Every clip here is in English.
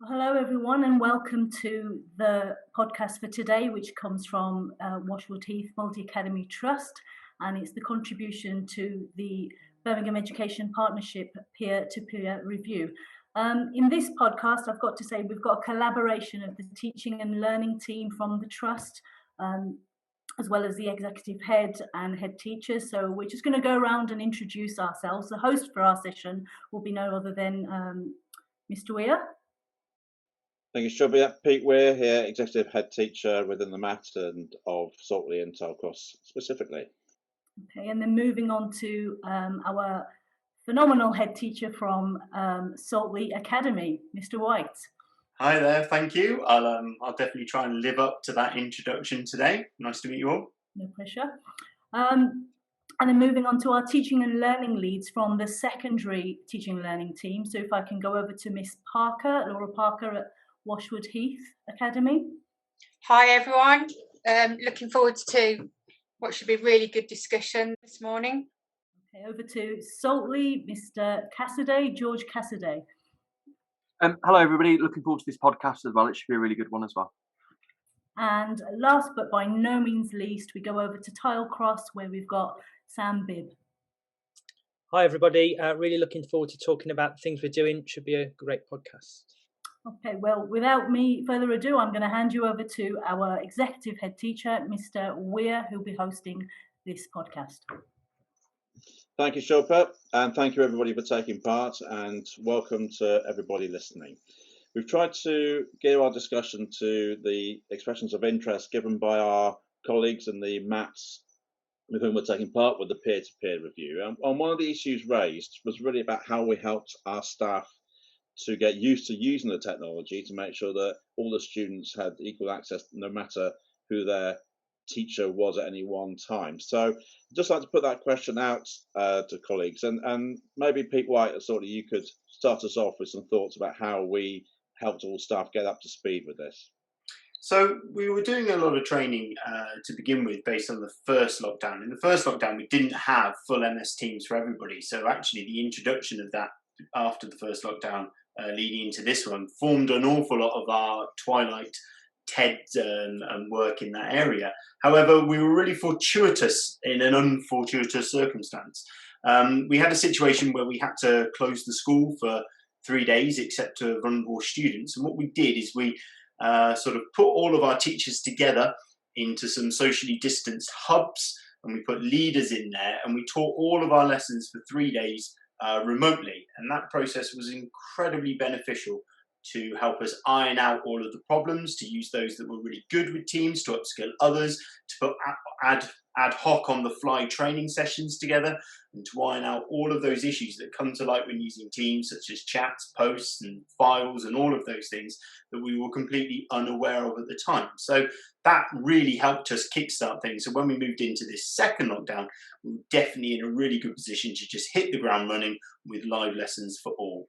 Hello, everyone, and welcome to the podcast for today, which comes from Washwood Heath Multi-Academy Trust, and it's the contribution to the Birmingham Education Partnership peer-to-peer review. In this podcast, I've got to say we've got a collaboration of the teaching and learning team from the Trust, as well as the executive head and head teachers. So we're just going to go around and introduce ourselves. The host for our session will be no other than Mr. Weir. Thank you, Shelby. Pete Weir here, Executive Head Teacher within the maths and of Saltley and Talcross specifically. Okay, and then moving on to our phenomenal head teacher from Saltley Academy, Mr. White. Hi there, thank you. I'll definitely try and live up to that introduction today. Nice to meet you all. No pressure. And then moving on to our teaching and learning leads from the secondary teaching and learning team. So if I can go over to Miss Parker, Laura Parker at Washwood Heath Academy. Hi everyone, looking forward to what should be a really good discussion this morning. Okay, over to Saltley, Mr. Cassidy, George Cassidy. Hello everybody, looking forward to this podcast as well. It should be a really good one as well. And last but by no means least, we go over to Tilecross where we've got Sam Bibb. Hi everybody, really looking forward to talking about the things we're doing. Should be a great podcast. Okay, well, without me further ado, I'm going to hand you over to our executive head teacher, Mr. Weir, who'll be hosting this podcast. Thank you, Shilpa, and thank you everybody for taking part, and welcome to everybody listening. We've tried to gear our discussion to the expressions of interest given by our colleagues in the maths with whom we're taking part with the peer-to-peer review. And one of the issues raised was really about how we helped our staff to get used to using the technology to make sure that all the students had equal access no matter who their teacher was at any one time. So I'd just like to put that question out to colleagues, and maybe Pete White, sort of, you could start us off with some thoughts about how we helped all staff get up to speed with this. So we were doing a lot of training to begin with based on the first lockdown. In the first lockdown, we didn't have full MS Teams for everybody. So actually the introduction of that after the first lockdown leading into this one formed an awful lot of our twilight TEDs and work in that area. However, we were really fortuitous in an unfortuitous circumstance. We had a situation where we had to close the school for 3 days except to vulnerable students. And what we did is we sort of put all of our teachers together into some socially distanced hubs, and we put leaders in there, and we taught all of our lessons for 3 days remotely, and that process was incredibly beneficial to help us iron out all of the problems, to use those that were really good with teams, to upskill others, to put ad hoc on the fly training sessions together, and to iron out all of those issues that come to light when using teams, such as chats, posts and files and all of those things that we were completely unaware of at the time. So that really helped us kickstart things. So when we moved into this second lockdown, we were definitely in a really good position to just hit the ground running with live lessons for all.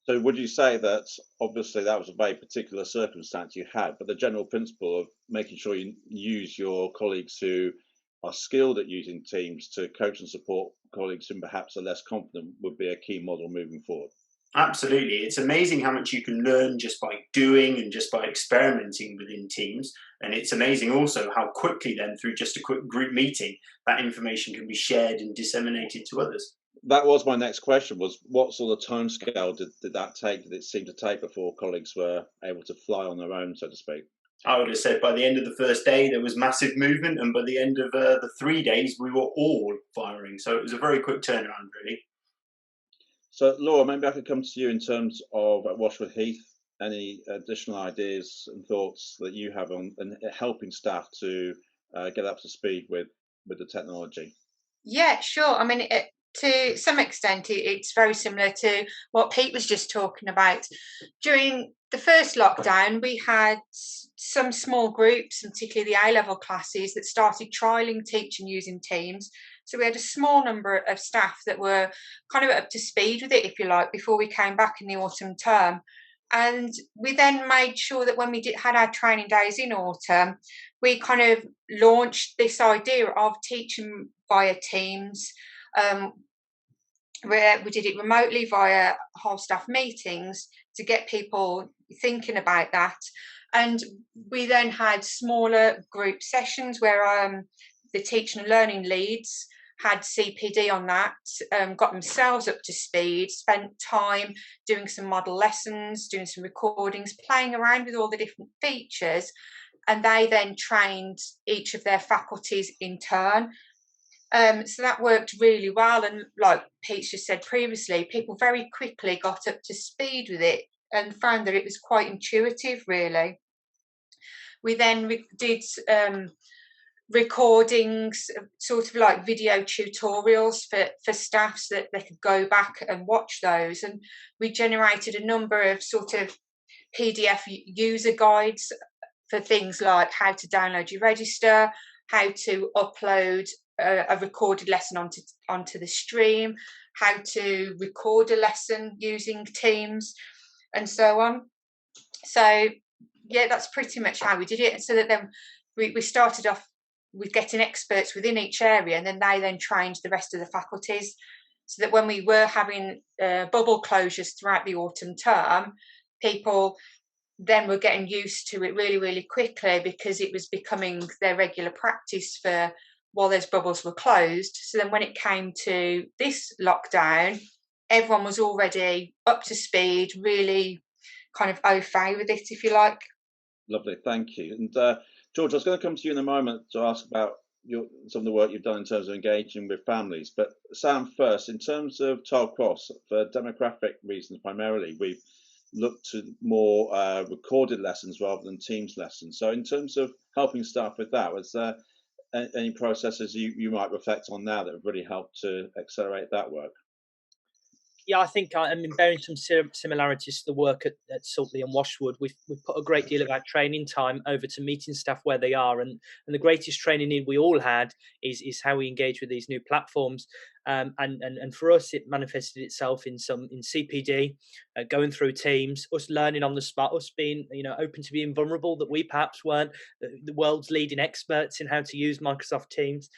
So would you say that obviously that was a very particular circumstance you had, but the general principle of making sure you use your colleagues who are skilled at using Teams to coach and support colleagues who perhaps are less confident would be a key model moving forward? Absolutely. It's amazing how much you can learn just by doing and just by experimenting within Teams. And it's amazing also how quickly then, through just a quick group meeting, that information can be shared and disseminated to others. That was my next question, was what sort of timescale did that take, did it seem to take before colleagues were able to fly on their own, so to speak? I would have said by the end of the first day, there was massive movement. And by the end of the 3 days, we were all firing. So it was a very quick turnaround, really. So, Laura, maybe I could come to you in terms of at Washwood Heath, any additional ideas and thoughts that you have on helping staff to get up to speed with the technology? Yeah, sure. I mean, to some extent, it's very similar to what Pete was just talking about. During the first lockdown, we had some small groups, and particularly the A-level classes, that started trialling teaching using Teams. So we had a small number of staff that were kind of up to speed with it, if you like, before we came back in the autumn term. And we then made sure that when we had our training days in autumn, we kind of launched this idea of teaching via Teams. Where we did it remotely via whole staff meetings, to get people thinking about that. And we then had smaller group sessions where the teaching and learning leads had CPD on that, got themselves up to speed, spent time doing some model lessons, doing some recordings, playing around with all the different features, and they then trained each of their faculties in turn. So that worked really well, and like Pete just said previously, people very quickly got up to speed with it and found that it was quite intuitive, really. We then did recordings, sort of like video tutorials for staff so that they could go back and watch those, and we generated a number of sort of PDF user guides for things like how to download your register, how to upload a recorded lesson onto the stream, how to record a lesson using Teams, and so on. So yeah, that's pretty much how we did it. So that then we started off with getting experts within each area, and then they then trained the rest of the faculties, so that when we were having bubble closures throughout the autumn term, people then were getting used to it really, really quickly, because it was becoming their regular practice for while those bubbles were closed. So then when it came to this lockdown, everyone was already up to speed, really kind of au fait with it, if you like. Lovely, thank you. And George, I was going to come to you in a moment to ask about some of the work you've done in terms of engaging with families. But Sam, first, in terms of Tiled Cross, for demographic reasons primarily, we've looked to more recorded lessons rather than Teams lessons. So in terms of helping staff with that, was there any processes you might reflect on now that have really helped to accelerate that work? Yeah, I think bearing some similarities to the work at Saltley and Washwood, we've put a great deal of our training time over to meeting staff where they are, and the greatest training need we all had is how we engage with these new platforms, and for us it manifested itself in CPD, going through Teams, us learning on the spot, us being open to being vulnerable, that we perhaps weren't the world's leading experts in how to use Microsoft Teams,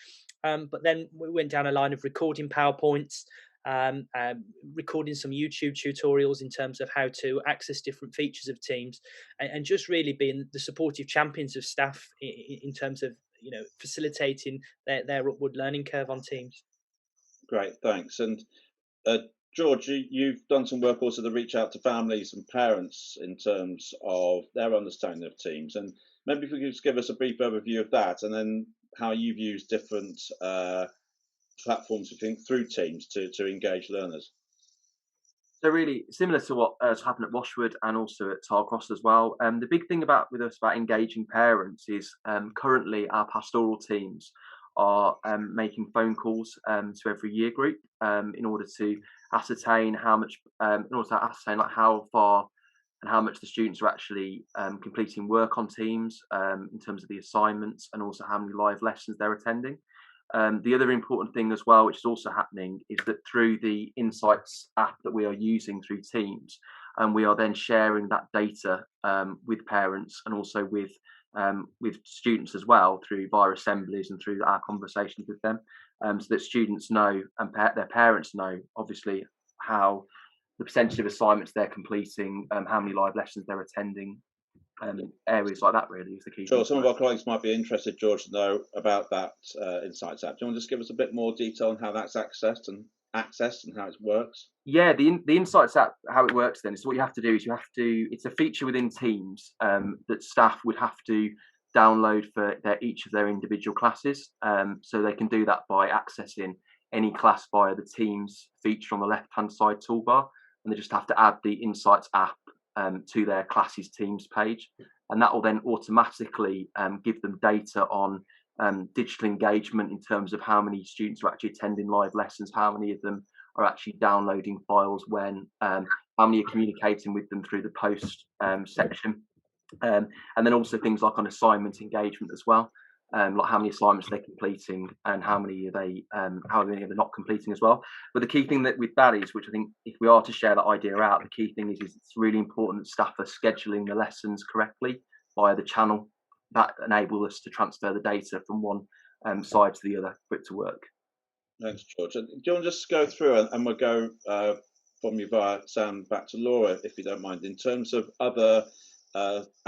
but then we went down a line of recording PowerPoints, recording some YouTube tutorials in terms of how to access different features of Teams, and just really being the supportive champions of staff in terms of facilitating their upward learning curve on Teams. Great, thanks. And George, you've done some work also to reach out to families and parents in terms of their understanding of Teams, and maybe if you could just give us a brief overview of that, and then how you've used different platforms through Teams to engage learners. So really similar to what happened at Washwood and also at Tiled Cross as well. The big thing about engaging parents is currently our pastoral teams are making phone calls to every year group in order to ascertain how far and how much the students are actually completing work on Teams in terms of the assignments, and also how many live lessons they're attending. The other important thing as well, which is also happening, is that through the Insights app that we are using through Teams, and we are then sharing that data with parents and also with students as well via assemblies and through our conversations with them, so that students know and their parents know, obviously, how the percentage of assignments they're completing, how many live lessons they're attending. Areas like that really is the key. Sure, some of our colleagues might be interested, George, to know about that Insights app. Do you want to just give us a bit more detail on how that's accessed and how it works? Yeah, the Insights app, how it works then is what you have to do is it's a feature within Teams that staff would have to download for each of their individual classes. So they can do that by accessing any class via the Teams feature on the left-hand side toolbar, and they just have to add the Insights app to their classes Teams page, and that will then automatically give them data on digital engagement in terms of how many students are actually attending live lessons, how many of them are actually downloading files when, how many are communicating with them through the post section, and then also things like on assignment engagement as well, like how many assignments they're completing and how many are they not completing as well. But the key thing with that is, which I think if we are to share that idea out, the key thing is it's really important that staff are scheduling the lessons correctly via the channel that enable us to transfer the data from one side to the other for it to work. Thanks, George. Do you want to just go through and we'll go from you via Sam back to Laura, if you don't mind, in terms of other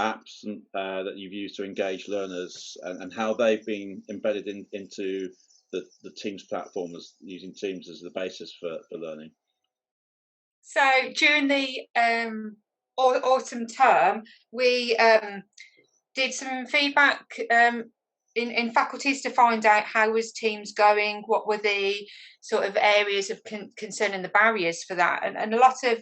apps that you've used to engage learners and how they've been embedded into the Teams platform, as using Teams as the basis for learning. So during the autumn term, we did some feedback in faculties to find out how was Teams going, what were the sort of areas of concern and the barriers for that, and a lot of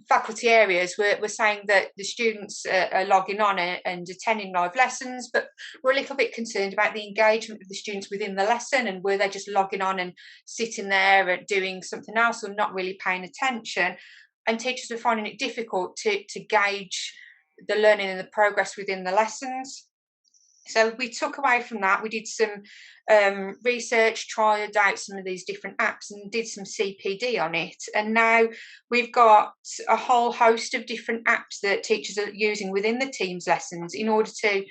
faculty areas were saying that the students are logging on and attending live lessons, but we're a little bit concerned about the engagement of the students within the lesson, and were they just logging on and sitting there and doing something else or not really paying attention. And teachers were finding it difficult to gauge the learning and the progress within the lessons. So we took away from that. We did some research, tried out some of these different apps and did some CPD on it. And now we've got a whole host of different apps that teachers are using within the Teams lessons in order to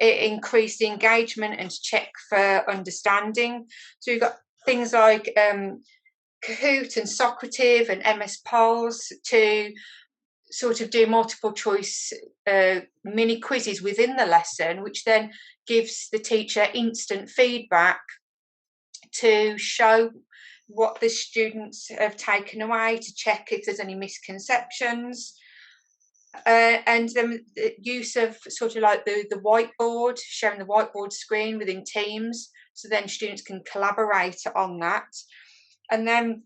increase the engagement and to check for understanding. So we've got things like Kahoot and Socrative and MS Polls to sort of do multiple choice mini quizzes within the lesson, which then gives the teacher instant feedback to show what the students have taken away, to check if there's any misconceptions. And then the use of sort of like the whiteboard, sharing the whiteboard screen within Teams, so then students can collaborate on that. And then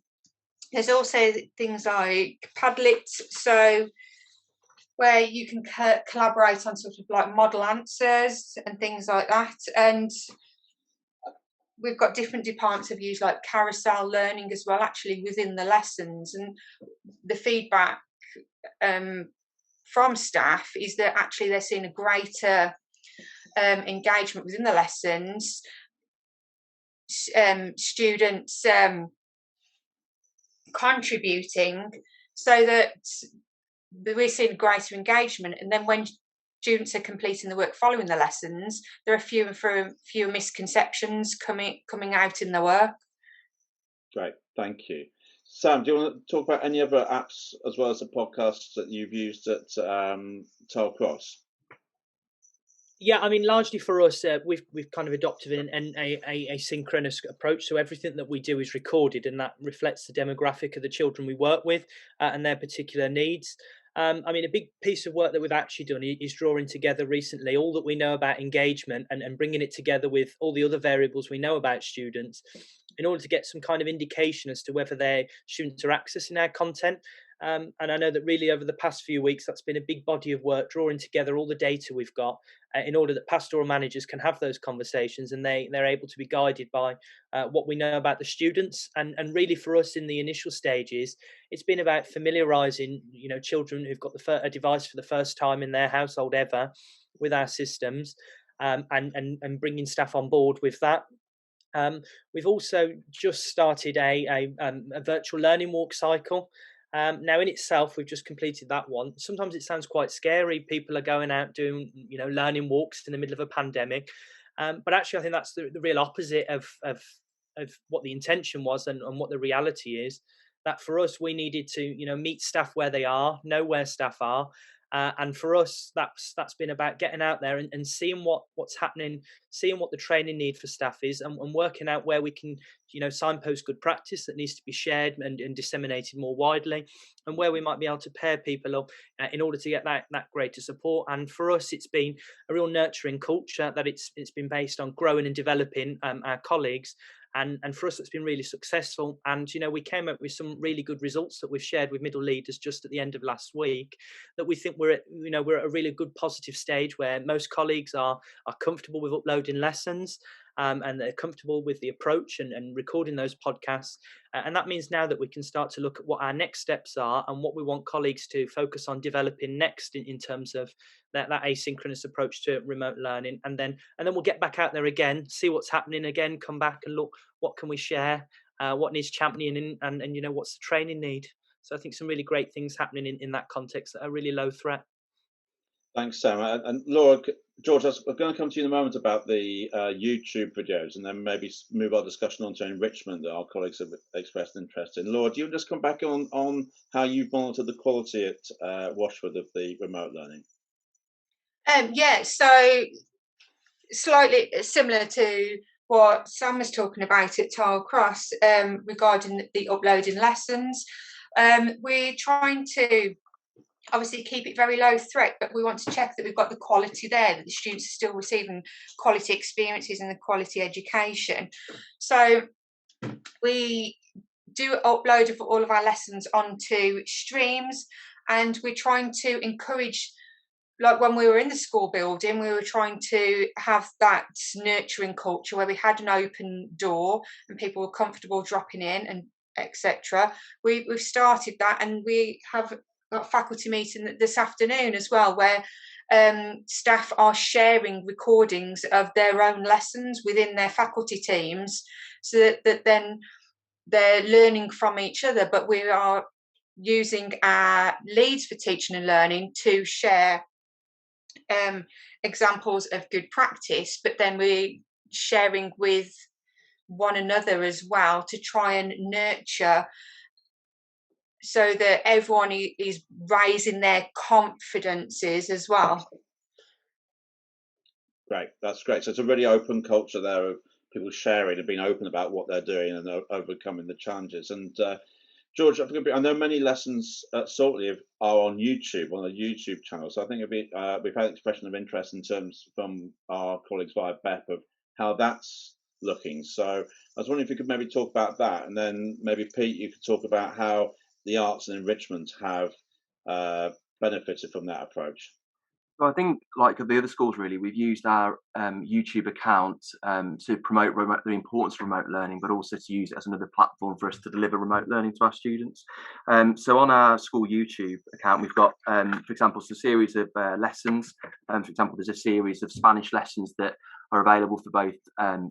there's also things like Padlet, so where you can collaborate on sort of like model answers and things like that. And we've got different departments have used like carousel learning as well, actually within the lessons. And the feedback from staff is that actually they're seeing a greater engagement within the lessons. Students contributing, so that we're seeing greater engagement. And then when students are completing the work following the lessons, there are fewer misconceptions coming out in the work. Great, thank you. Sam, do you want to talk about any other apps as well as the podcasts that you've used at Tile Cross? Yeah, I mean, largely for us, we've kind of adopted a synchronous approach. So everything that we do is recorded, and that reflects the demographic of the children we work with and their particular needs. I mean, a big piece of work that we've actually done is drawing together recently all that we know about engagement and bringing it together with all the other variables we know about students in order to get some kind of indication as to whether their students are accessing our content. And I know that really over the past few weeks, that's been a big body of work, drawing together all the data we've got in order that pastoral managers can have those conversations and they're able to be guided by what we know about the students. And really for us in the initial stages, it's been about familiarising, children who've got a device for the first time in their household ever with our systems and bringing staff on board with that. We've also just started a virtual learning walk cycle. Now in itself, we've just completed that one. Sometimes it sounds quite scary. People are going out doing, learning walks in the middle of a pandemic. But actually, I think that's the real opposite of what the intention was and what the reality is. That for us, we needed to, meet staff where they are, know where staff are. And for us, that's been about getting out there and seeing what's happening, seeing what the training need for staff is, and working out where we can, signpost good practice that needs to be shared and disseminated more widely, and where we might be able to pair people up in order to get that greater support. And for us, it's been a real nurturing culture that it's been based on growing and developing our colleagues. And for us, it's been really successful. And, we came up with some really good results that we've shared with middle leaders just at the end of last week, that we think we're at a really good positive stage where most colleagues are comfortable with uploading lessons. And they're comfortable with the approach and recording those podcasts. And that means now that we can start to look at what our next steps are and what we want colleagues to focus on developing next in terms of that asynchronous approach to remote learning. And then we'll get back out there again, see what's happening again, come back and look, what can we share, what needs championing, and what's the training need. So I think some really great things happening in that context that are really low threat. Thanks, Sam. And Laura, George, I'm going to come to you in a moment about the YouTube videos, and then maybe move our discussion on to enrichment that our colleagues have expressed interest in. Laura, do you just come back on how you've monitored the quality at Washwood of the remote learning? Yeah, so slightly similar to what Sam was talking about at Tile Cross regarding the uploading lessons. We're trying to obviously keep it very low threat, but we want to check that we've got the quality there, that the students are still receiving quality experiences and the quality education. So we do upload of all of our lessons onto streams, and we're trying to encourage, like when we were in the school building, we were trying to have that nurturing culture where we had an open door and people were comfortable dropping in and etc. We've started that, and we have got a faculty meeting this afternoon as well, where staff are sharing recordings of their own lessons within their faculty teams, so that then they're learning from each other. But we are using our leads for teaching and learning to share examples of good practice, but then we're sharing with one another as well to try and nurture, so that everyone is raising their confidences as well. Great, that's great. So it's a really open culture there of people sharing and being open about what they're doing and overcoming the challenges. And George, I know many lessons at Saltley are on YouTube, on the YouTube channel. So I think we've had an expression of interest in terms from our colleagues via BEP of how that's looking. So I was wondering if you could maybe talk about that, and then maybe Pete, you could talk about how the arts and enrichment have benefited from that approach. So I think, like the other schools, really, we've used our YouTube account to promote the importance of remote learning, but also to use it as another platform for us to deliver remote learning to our students. So on our school YouTube account, we've got, for example, some series of lessons. For example, there's a series of Spanish lessons that are available for both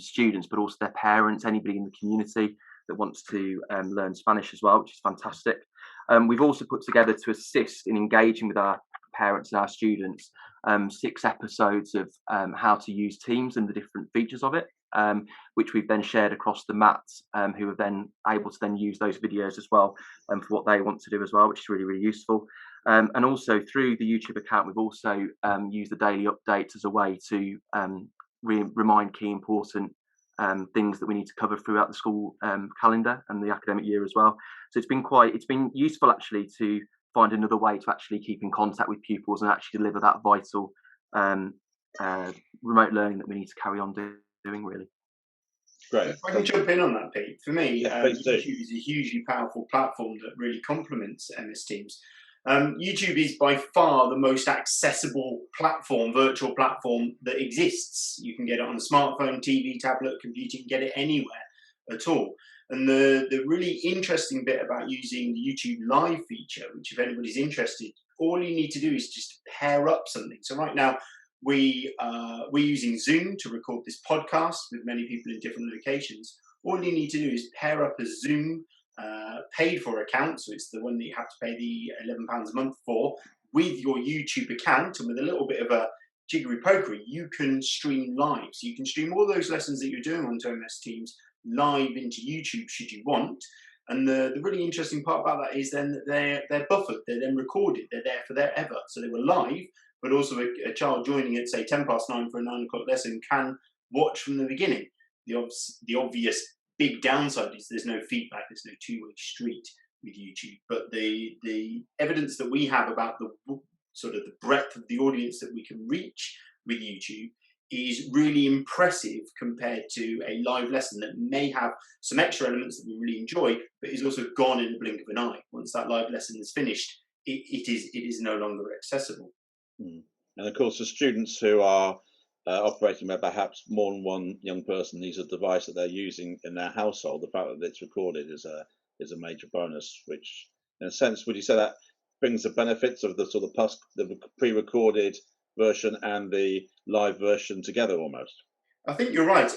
students, but also their parents, anybody in the community that wants to learn Spanish as well, which is fantastic. We've also put together, to assist in engaging with our parents and our students, 6 episodes of how to use Teams and the different features of it, which we've then shared across the mats, who are then able to then use those videos as well for what they want to do as well, which is really, really useful. And also through the YouTube account, we've also used the daily updates as a way to remind key important things that we need to cover throughout the school calendar and the academic year as well. So it's been useful actually to find another way to actually keep in contact with pupils and actually deliver that vital remote learning that we need to carry on doing, really. Great. If I can jump in on that, Pete. For me, Yeah, YouTube is a hugely powerful platform that really complements MS Teams. YouTube is by far the most accessible platform, virtual platform that exists. You can get it on a smartphone, TV, tablet, computer, you can get it anywhere at all. And the really interesting bit about using the YouTube Live feature, which if anybody's interested, all you need to do is just pair up something. So right now, we're using Zoom to record this podcast with many people in different locations. All you need to do is pair up a Zoom paid for account, so it's the one that you have to pay the £11 a month for, with your YouTube account, and with a little bit of a jiggery pokery, you can stream live. So you can stream all those lessons that you're doing onto MS Teams live into YouTube should you want. And the really interesting part about that is then that they're buffered, they're then recorded, they're there for their ever. So they were live, but also a child joining at say 9:10 for a 9 o'clock lesson can watch from the beginning. The obvious big downside is there's no feedback, there's no two-way street with YouTube. But the evidence that we have about the sort of the breadth of the audience that we can reach with YouTube is really impressive compared to a live lesson that may have some extra elements that we really enjoy, but is also gone in the blink of an eye. Once that live lesson is finished, it is no longer accessible. And of course, the students who are operating where perhaps more than one young person needs a device that they're using in their household, the fact that it's recorded is a major bonus, which in a sense, would you say that brings the benefits of the sort of the pre-recorded version and the live version together almost? I think you're right.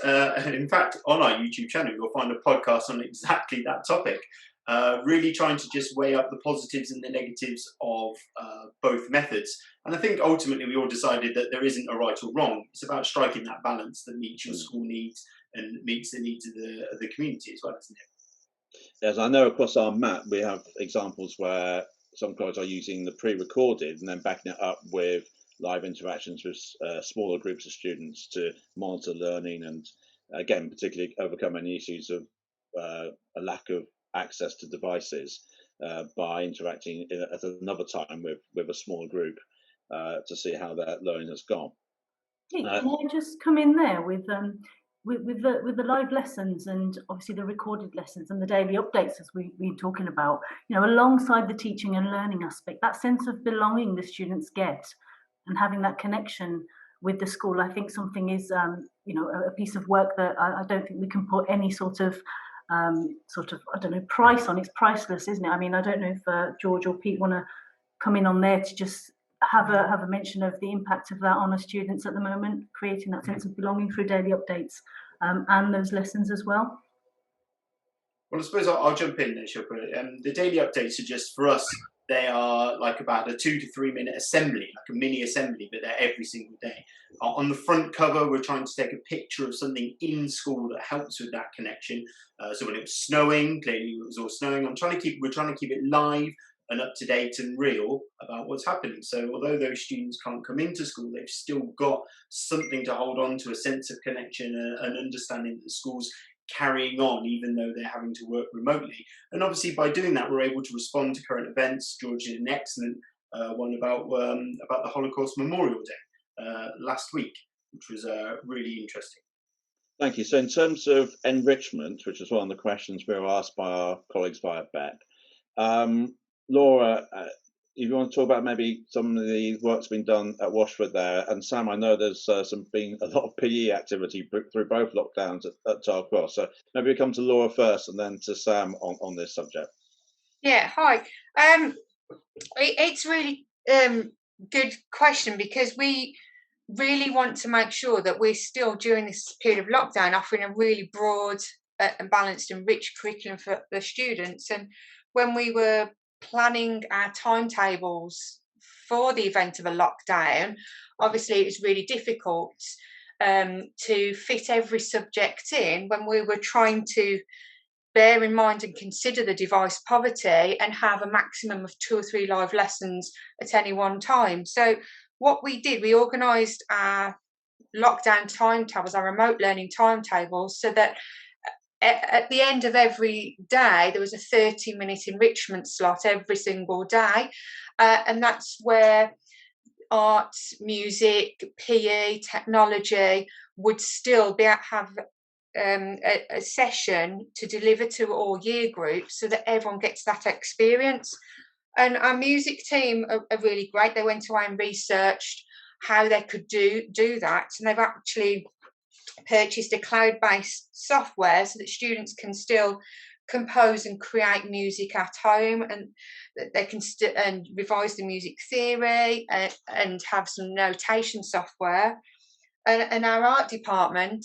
In fact, on our YouTube channel, you'll find a podcast on exactly that topic. really trying to just weigh up the positives and the negatives of both methods. And I think ultimately we all decided that there isn't a right or wrong. It's about striking that balance that meets your school needs and meets the needs of the community as well, isn't it? As I know across our map, we have examples where some colleges are using the pre-recorded and then backing it up with live interactions with smaller groups of students to monitor learning and, again, particularly overcome any issues of a lack of access to devices by interacting at another time with a smaller group to see how that learning has gone. Can I just come in there with the live lessons and obviously the recorded lessons and the daily updates, as we've been talking about, alongside the teaching and learning aspect, that sense of belonging the students get and having that connection with the school, I think something is, a piece of work that I don't think we can put any sort of price on. It's priceless, isn't it? I mean, I don't know if George or Pete want to come in on there to just have a mention of the impact of that on our students at the moment, creating that sense of belonging through daily updates and those lessons as well. Well, I suppose I'll jump in there, Shilpa. The daily updates are just, for us, they are like about a 2 to 3 minute assembly, like a mini assembly, but they're every single day. On the front cover, we're trying to take a picture of something in school that helps with that connection. So when it was snowing, clearly it was all snowing. We're trying to keep it live and up to date and real about what's happening. So although those students can't come into school, they've still got something to hold on to, a sense of connection and understanding that the school's carrying on even though they're having to work remotely. And obviously by doing that, we're able to respond to current events. George did an excellent one about the Holocaust Memorial Day last week, which was really interesting. Thank you. So in terms of enrichment, which is one of the questions we were asked by our colleagues via BEC, Laura, if you want to talk about maybe some of the work's been done at Washford there, and Sam, I know there's been a lot of PE activity through both lockdowns at Tile Cross. So maybe we come to Laura first and then to Sam on this subject. Yeah, hi. It's really good question, because we really want to make sure that we're still, during this period of lockdown, offering a really broad and balanced and rich curriculum for the students. And when we were planning our timetables for the event of a lockdown, obviously it was really difficult to fit every subject in when we were trying to bear in mind and consider the device poverty and have a maximum of 2 or 3 live lessons at any one time. So what we did, we organised our lockdown timetables, our remote learning timetables, so that at the end of every day, there was a 30-minute enrichment slot every single day. And that's where art, music, PE, technology would still have a session to deliver to all year groups, so that everyone gets that experience. And our music team are really great. They went away and researched how they could do that. And they've actually purchased a cloud-based software so that students can still compose and create music at home, and they can and revise the music theory and have some notation software. And our art department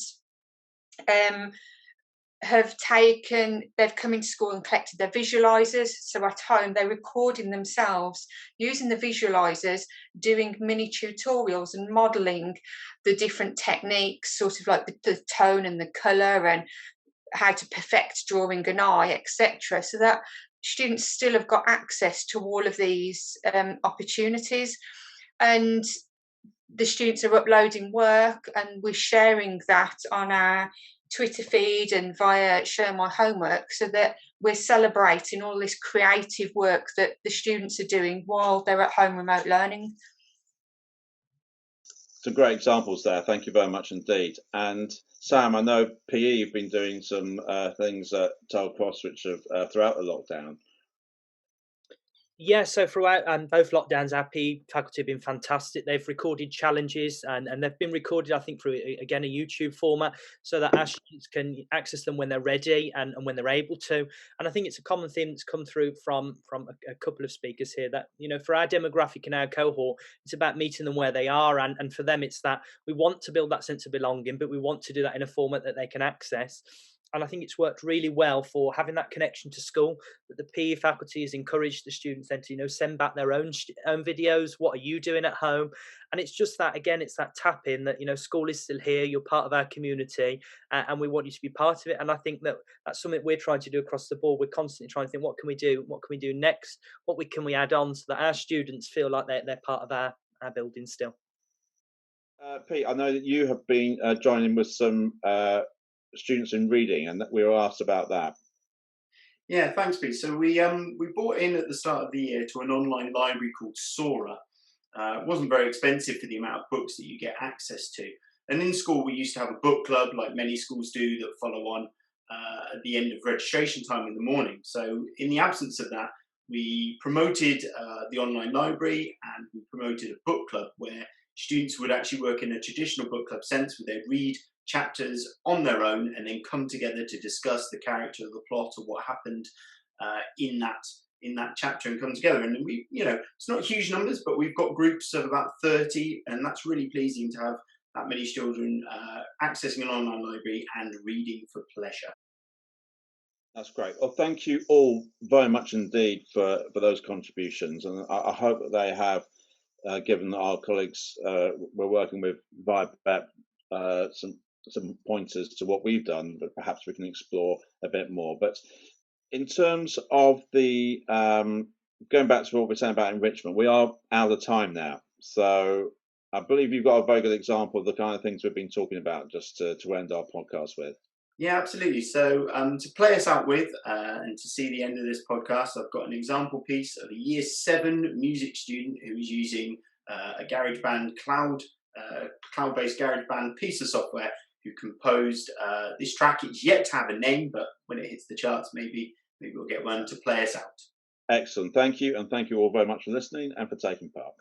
they've come into school and collected their visualizers. So at home, they're recording themselves using the visualizers, doing mini tutorials and modeling the different techniques, sort of like the tone and the color and how to perfect drawing an eye, etc. So that students still have got access to all of these opportunities. And the students are uploading work, and we're sharing that on our Twitter feed and via Share My Homework, so that we're celebrating all this creative work that the students are doing while they're at home remote learning. Some great examples there. Thank you very much indeed. And Sam, I know PE, you've been doing some things at Tile Cross which have throughout the lockdown. Yeah, so throughout both lockdowns, our PE faculty have been fantastic. They've recorded challenges, and they've been recorded, I think, through, again, a YouTube format, so that our students can access them when they're ready and when they're able to. And I think it's a common theme that's come through from a couple of speakers here, that, for our demographic and our cohort, it's about meeting them where they are. And for them, it's that we want to build that sense of belonging, but we want to do that in a format that they can access. And I think it's worked really well for having that connection to school, that the PE faculty has encouraged the students then to, send back their own videos. What are you doing at home? And it's just that, again, it's that tap in that, school is still here, you're part of our community, and we want you to be part of it. And I think that that's something we're trying to do across the board. We're constantly trying to think, what can we do? What can we do next? Can we add on so that our students feel like they're part of our building still? Pete, I know that you have been joining with some students in reading, and that we were asked about that. Yeah, thanks, Pete. So we bought in at the start of the year to an online library called Sora. It wasn't very expensive for the amount of books that you get access to. And in school, we used to have a book club, like many schools do, that follow on at the end of registration time in the morning. So in the absence of that, we promoted the online library, and we promoted a book club where students would actually work in a traditional book club sense, where they'd read chapters on their own and then come together to discuss the character, the plot, or what happened in that chapter, and come together. And we, it's not huge numbers, but we've got groups of about 30, and that's really pleasing to have that many children accessing an online library and reading for pleasure. That's great. Well, thank you all very much indeed for those contributions, and I hope that they have given our colleagues we're working with via BEP some pointers to what we've done, but perhaps we can explore a bit more. But in terms of the going back to what we're saying about enrichment, we are out of time now. So I believe you've got a very good example of the kind of things we've been talking about, just to end our podcast with. Yeah, absolutely. So to play us out with and to see the end of this podcast, I've got an example piece of a Year 7 music student who is using a GarageBand cloud-based GarageBand piece of software, who composed this track. It's yet to have a name, but when it hits the charts, maybe we'll get one to play us out. Excellent. Thank you, and thank you all very much for listening and for taking part.